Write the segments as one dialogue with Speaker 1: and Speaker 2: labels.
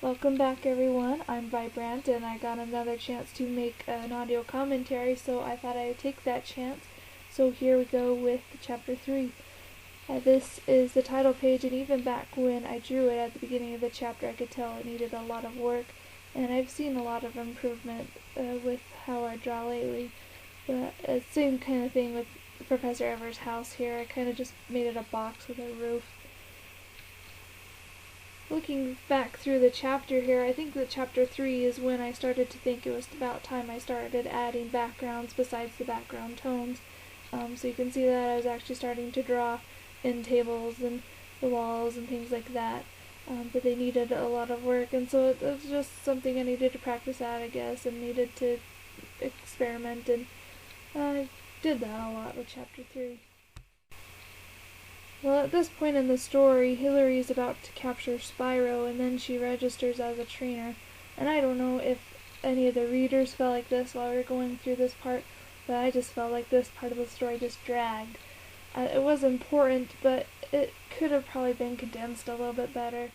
Speaker 1: Welcome back everyone, I'm Brante and I got another chance to make an audio commentary, so I thought I would take that chance. So here we go with chapter 3. This is the title page, and even back when I drew it at the beginning of the chapter I could tell it needed a lot of work, and I've seen a lot of improvement with how I draw lately. But same kind of thing with Professor Ever's house here. I kind of just made it a box with a roof. Looking back through the chapter here, I think that chapter 3 is when I started to think it was about time I started adding backgrounds besides the background tones. So you can see that I was actually starting to draw in tables and the walls and things like that. But they needed a lot of work, and so it was just something I needed to practice at, I guess, and needed to experiment, and I did that a lot with chapter 3. Well, at this point in the story, Hillary is about to capture Spyro, and then she registers as a trainer. And I don't know if any of the readers felt like this while we were going through this part, but I just felt like this part of the story just dragged. It was important, but it could have probably been condensed a little bit better.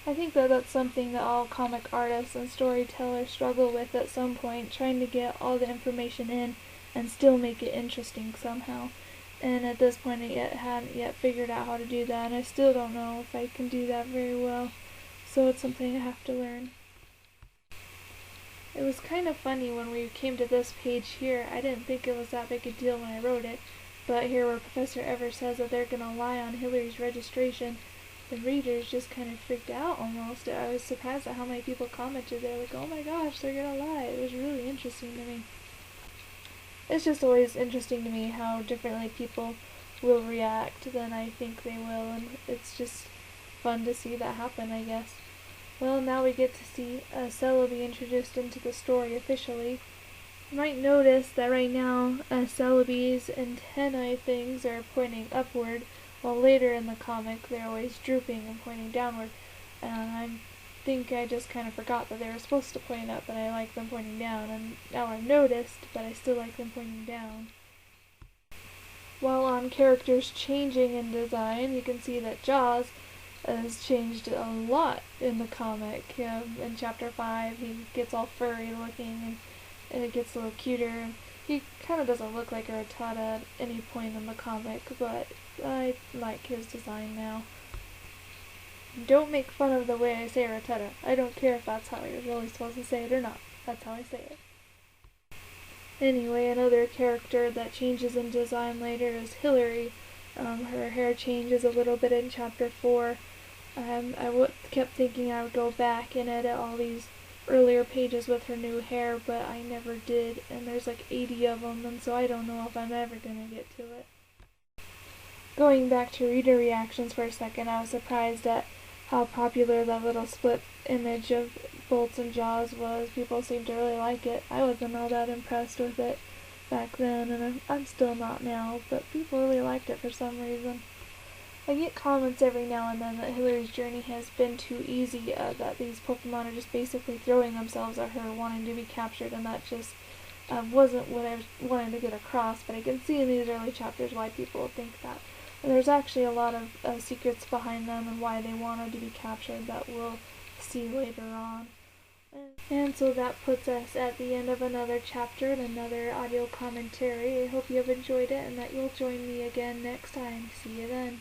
Speaker 1: I think that that's something that all comic artists and storytellers struggle with at some point, trying to get all the information in and still make it interesting somehow. And at this point I hadn't yet figured out how to do that, and I still don't know if I can do that very well, so it's something I have to learn. It was kind of funny when we came to this page here. I didn't think it was that big a deal when I wrote it, but here where Professor Ever says that they're going to lie on Hillary's registration, the readers just kind of freaked out almost. I was surprised at how many people commented. They're like, oh my gosh, they're going to lie. It was really interesting to me. It's just always interesting to me how differently people will react than I think they will, and it's just fun to see that happen, I guess. Well, now we get to see Celebi introduced into the story officially. You might notice that right now Celebi's antennae things are pointing upward, while later in the comic they're always drooping and pointing downward. I think I just kind of forgot that they were supposed to point up, but I like them pointing down, and now I've noticed, but I still like them pointing down. While on characters changing in design, you can see that Jaws has changed a lot in the comic. In chapter 5 he gets all furry looking, and it gets a little cuter. He kind of doesn't look like a Rattata at any point in the comic, but I like his design now. Don't make fun of the way I say Rattata. I don't care if that's how you're really supposed to say it or not. That's how I say it. Anyway, another character that changes in design later is Hillary. Her hair changes a little bit in chapter 4. I kept thinking I would go back and edit all these earlier pages with her new hair, but I never did, and there's like 80 of them, and so I don't know if I'm ever going to get to it. Going back to reader reactions for a second, I was surprised at how popular that little split image of Bolts and Jaws was. People seemed to really like it. I wasn't all that impressed with it back then, and I'm still not now, but people really liked it for some reason. I get comments every now and then that Hillary's journey has been too easy, that these Pokemon are just basically throwing themselves at her wanting to be captured, and that just wasn't what I was wanting to get across, but I can see in these early chapters why people would think that. And there's actually a lot of secrets behind them and why they wanted to be captured that we'll see later on. And so that puts us at the end of another chapter and another audio commentary. I hope you have enjoyed it and that you'll join me again next time. See you then.